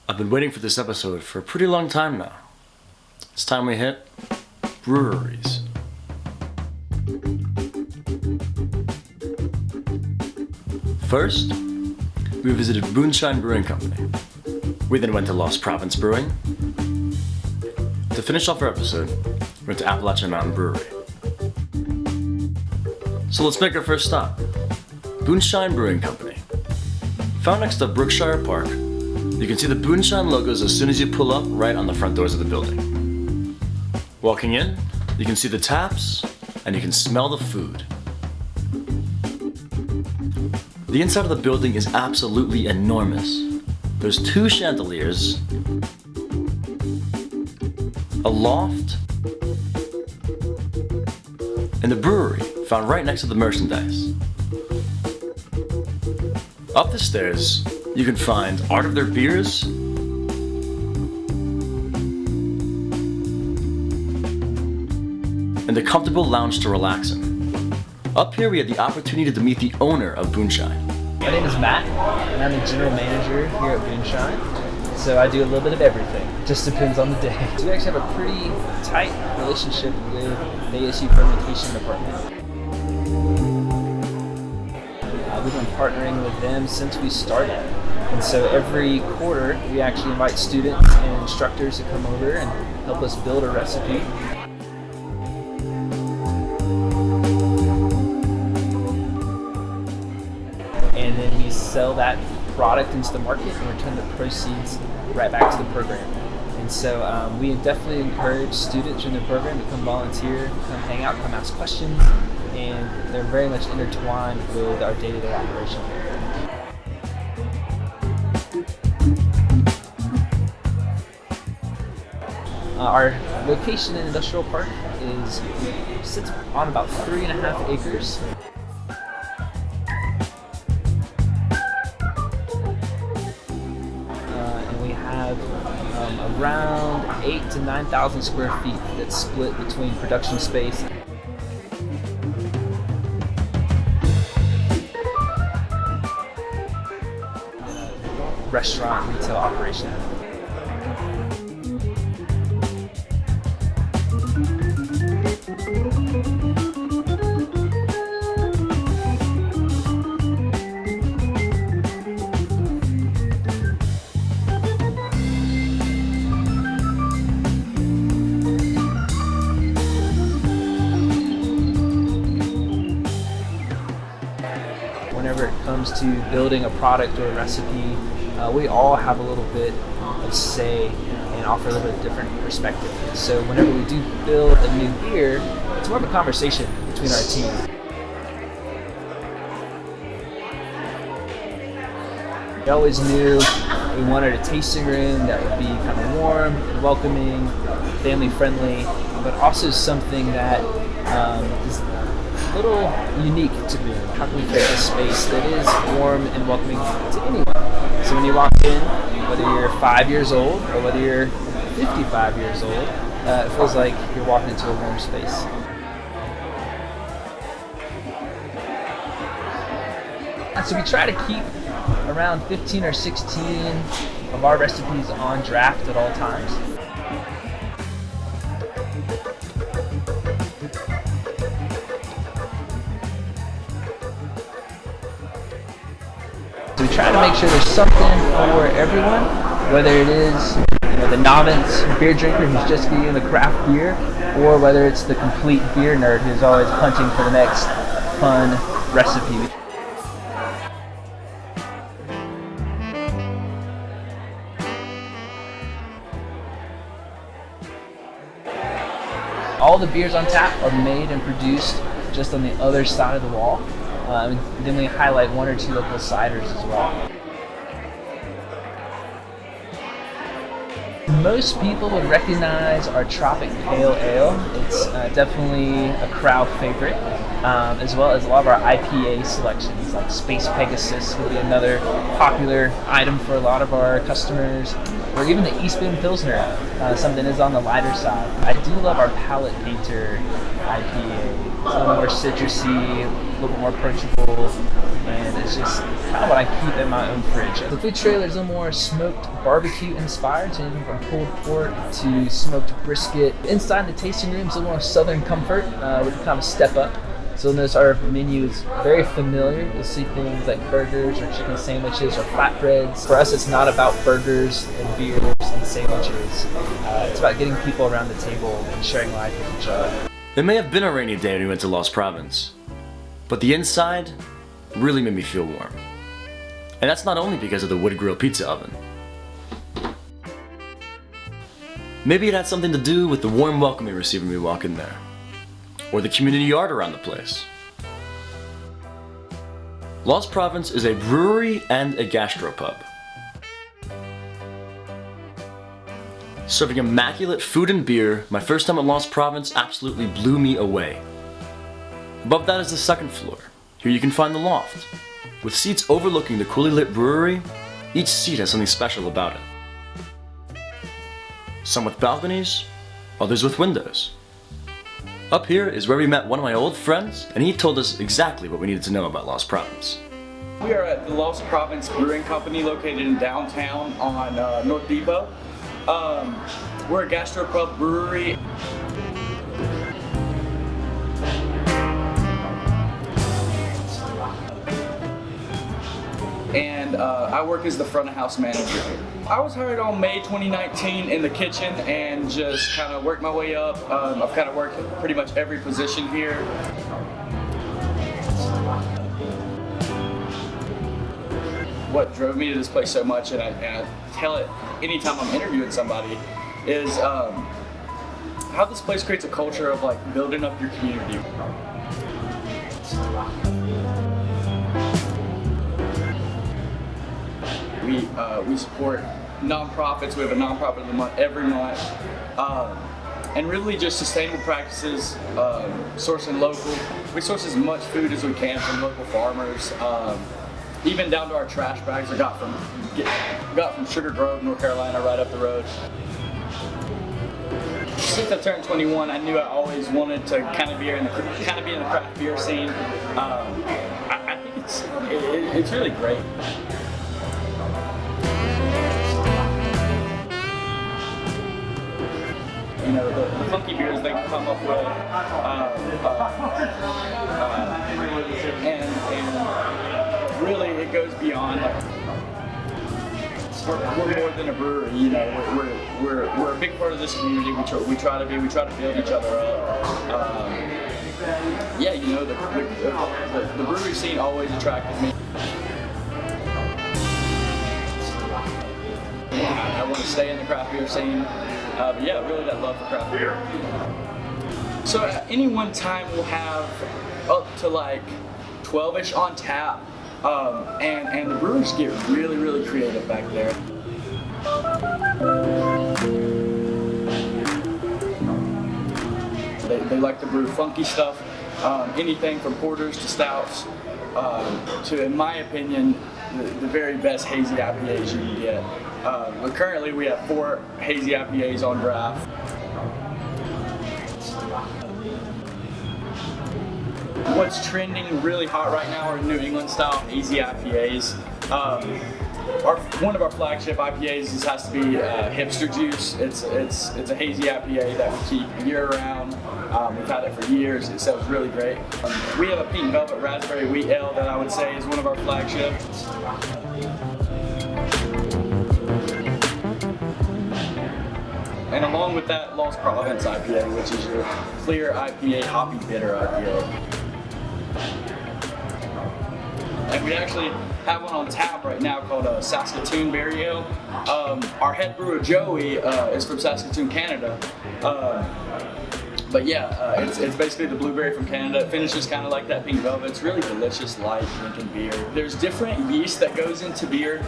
I've been waiting for this episode for a pretty long time now. It's time we hit breweries. First, we visited Booneshine Brewing Company. We then went to Provence Brewing. To finish off our episode, we went to Appalachian Brewery. So let's make our first stop. Booneshine Brewing Company. Found next to Brookshire Park, you can see the Booneshine logos as soon as you pull up right on the front doors of the building. Walking in, you can see the taps and you can smell the food. The inside of the building is absolutely enormous. There's 2 chandeliers, a loft, and the brewery found right next to the merchandise. Up the stairs, you can find art of their beers, and a comfortable lounge to relax in. Up here, we had the opportunity to meet the owner of Booneshine. My name is Matt, and I'm the general manager here at Booneshine. So I do a little bit of everything. Just depends on the day. So we actually have a pretty tight relationship with the ASU fermentation department. We've been partnering with them since we started. And so every quarter, we actually invite students and instructors to come over and help us build a recipe. And then we sell that product into the market and return the proceeds right back to the program. And so we definitely encourage students in the program to come volunteer, come hang out, come ask questions, and they're very much intertwined with our day-to-day operation here. Our location in Industrial Park sits on about 3.5 acres. And we have around 8,000 to 9,000 square feet that's split between production space restaurant retail operation. Whenever it comes to building a product or a recipe, we all have a little bit of say and offer a little bit different perspective. So whenever we do build a new beer, it's more of a conversation between our team. We always knew we wanted a tasting room that would be kind of warm and welcoming, family friendly, but also something that is a little unique to Boone. How can we create a space that is warm and welcoming to anyone? So when you walk in, whether you're 5 years old or whether you're 55 years old, it feels like you're walking into a warm space. And so we try to keep around 15 or 16 of our recipes on draft at all times. So we try to make sure there's something for everyone, whether it is the novice beer drinker who's just getting into craft beer, or whether it's the complete beer nerd who's always hunting for the next fun recipe. All the beers on tap are made and produced just on the other side of the wall. And then we highlight 1 or 2 local ciders as well. Most people would recognize our Tropic Pale Ale. It's definitely a crowd favorite, as well as a lot of our IPA selections, like Space Pegasus would be another popular item for a lot of our customers, or even the East Boone Pilsner, something is on the lighter side. I do love our Palette Painter IPA. It's a little more citrusy, a little bit more approachable, and it's just kind of what I keep in my own fridge. The food trailer is a little more smoked barbecue inspired, so anything from pulled pork to smoked brisket. Inside the tasting room is a little more southern comfort, with kind of a step up. So notice our menu is very familiar. You'll see things like burgers or chicken sandwiches or flatbreads. For us, it's not about burgers and beers and sandwiches. It's about getting people around the table and sharing life with each other. It may have been a rainy day when we went to Lost Provence, but the inside really made me feel warm. And that's not only because of the wood grill pizza oven. Maybe it had something to do with the warm welcome we received when we walk in there, or the community yard around the place. Lost Provence is a brewery and a gastropub, serving immaculate food and beer. My first time at Lost Provence absolutely blew me away. Above that is the second floor. Here you can find the loft. With seats overlooking the coolly lit brewery, each seat has something special about it. Some with balconies, others with windows. Up here is where we met one of my old friends, and he told us exactly what we needed to know about Lost Provence. We are at the Lost Provence Brewing Company located in downtown on North Depot. We're a gastropub brewery. And I work as the front of house manager. I was hired on May 2019 in the kitchen and just kind of worked my way up. I've kind of worked pretty much every position here. What drove me to this place so much, and I tell it anytime I'm interviewing somebody, is how this place creates a culture of like building up your community. We support nonprofits. We have a nonprofit of the month every month, and really just sustainable practices, sourcing local. We source as much food as we can from local farmers, even down to our trash bags. I got from Sugar Grove, North Carolina, right up the road. Since I turned 21, I knew I always wanted to kind of be in the craft beer scene. I think it's really great. You know, the funky beers they can come up with, and really it goes beyond. Like, we're more than a brewery. You know, we're a big part of this community. We try to build each other up. Yeah, you know, the brewery scene always attracted me. I want to stay in the craft beer scene. But yeah, really that love for craft beer. So at any one time we'll have up to like 12-ish on tap, and the brewers get really creative back there. They like to brew funky stuff, anything from porters to stouts, to, in my opinion, the very best hazy IPAs you can get. But currently we have 4 hazy IPAs on draft. What's trending really hot right now are New England style hazy IPAs. One of our flagship IPAs has to be Hipster Juice. It's a hazy IPA that we keep year round. We've had it for years. It sells really great. We have a Pink Velvet Raspberry Wheat Ale that I would say is one of our flagships. And along with that, Lost Provence IPA, which is your clear IPA, hoppy bitter IPA. And we actually have one on tap right now called Saskatoon Berry Ale. Our head brewer Joey is from Saskatoon, Canada. But yeah, it's basically the blueberry from Canada. It finishes kind of like that Pink Velvet. It's really delicious, light drinking beer. There's different yeast that goes into beer,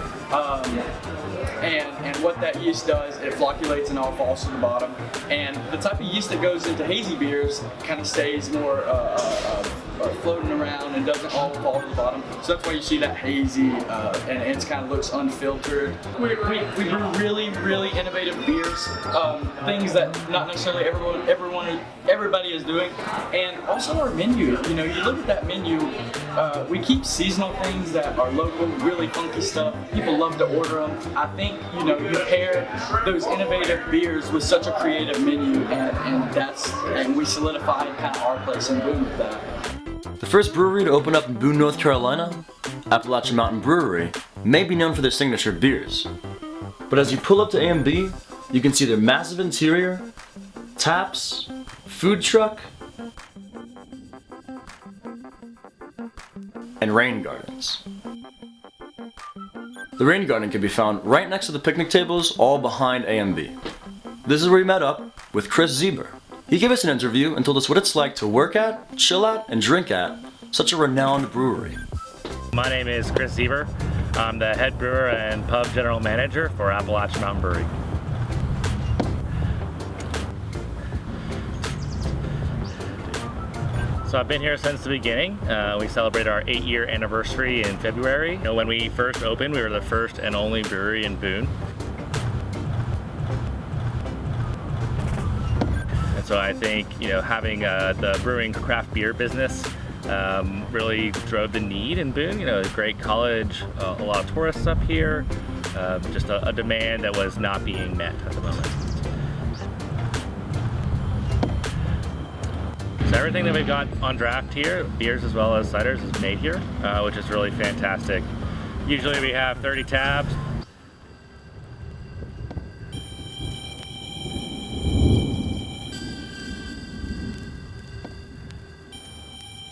and what that yeast does, it flocculates and all falls to the bottom. And the type of yeast that goes into hazy beers kind of stays more floating around and doesn't all fall to the bottom. So that's why you see that hazy, and it kind of looks unfiltered. We brew really innovative innovative beers, things that not necessarily everybody is doing, and also our menu. You know, you look at that menu. We keep seasonal things that are local, really funky stuff. People love to order them. I think, you know, you pair those innovative beers with such a creative menu, and we solidified kind of our place in Boone with that. The first brewery to open up in Boone, North Carolina, Appalachian Mountain Brewery, may be known for their signature beers. But as you pull up to A&B, you can see their massive interior, taps, food truck, and rain gardens. The rain garden can be found right next to the picnic tables, all behind A&B. This is where we met up with Chris Zeber. He gave us an interview and told us what it's like to work at, chill at, and drink at such a renowned brewery. My name is Chris Zeber. I'm the head brewer and pub general manager for Appalachian Mountain Brewery. So I've been here since the beginning. We celebrate our 8-year anniversary in February. You know, when we first opened, we were the first and only brewery in Boone. And so I think, you know, having the brewing craft beer business really drove the need in Boone. You know, a great college, a lot of tourists up here, just a demand that was not being met at the moment. So everything that we've got on draft here, beers as well as ciders, is made here, which is really fantastic. Usually we have 30 tabs.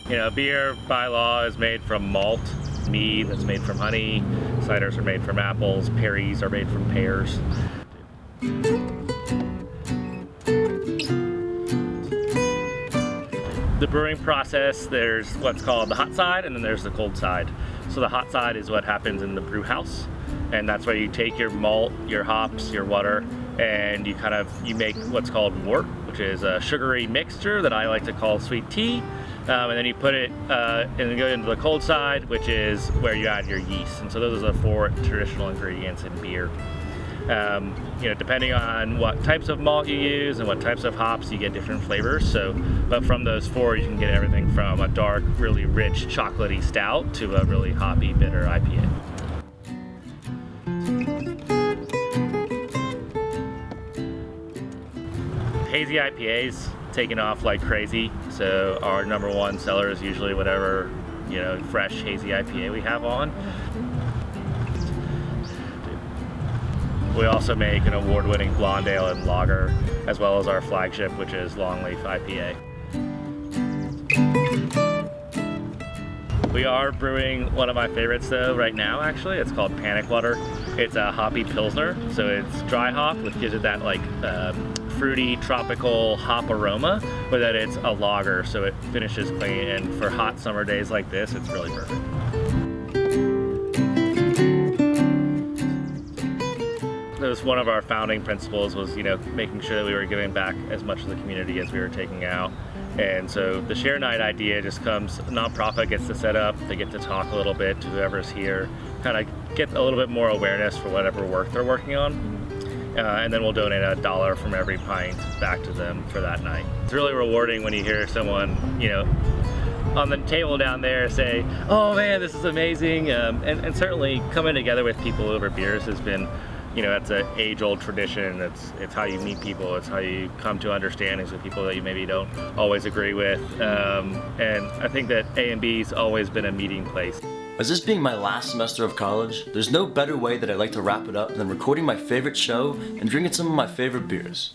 You know, beer by law is made from malt, mead that's made from honey, ciders are made from apples, perries are made from pears. The brewing process, there's what's called the hot side and then there's the cold side. So the hot side is what happens in the brew house, and that's where you take your malt, your hops, your water, and you make what's called wort, which is a sugary mixture that I like to call sweet tea. And then you put it and then go into the cold side, which is where you add your yeast. And so those are the 4 traditional ingredients in beer. You know, depending on what types of malt you use and what types of hops, you get different flavors. But from those 4, you can get everything from a dark, really rich, chocolatey stout to a really hoppy, bitter IPA. Hazy IPAs taken off like crazy. So our #1 seller is usually whatever, you know, fresh hazy IPA we have on. We also make an award-winning blonde ale and lager, as well as our flagship, which is longleaf IPA. We are brewing one of my favorites though right now, actually. It's called Panic Water. It's a hoppy pilsner, so it's dry hop, which gives it that like fruity tropical hop aroma, but then it's a lager, so it finishes clean, and for hot summer days like this, it's really perfect. That was one of our founding principles, was, you know, making sure that we were giving back as much of the community as we were taking out. And so the share night idea just comes, a nonprofit gets to set up, they get to talk a little bit to whoever's here, kind of get a little bit more awareness for whatever work they're working on. And then we'll donate $1 from every pint back to them for that night. It's really rewarding when you hear someone, you know, on the table down there say, oh man, this is amazing. And certainly coming together with people over beers has been, you know, it's an age-old tradition. It's how you meet people. It's how you come to understandings with people that you maybe don't always agree with. And I think that A&B's always been a meeting place. As this being my last semester of college, there's no better way that I like to wrap it up than recording my favorite show and drinking some of my favorite beers.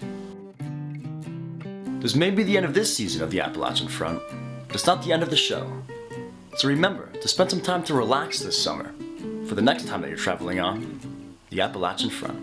This may be the end of this season of the Appalachian Front, but it's not the end of the show. So remember to spend some time to relax this summer for the next time that you're traveling on the Appalachian Front.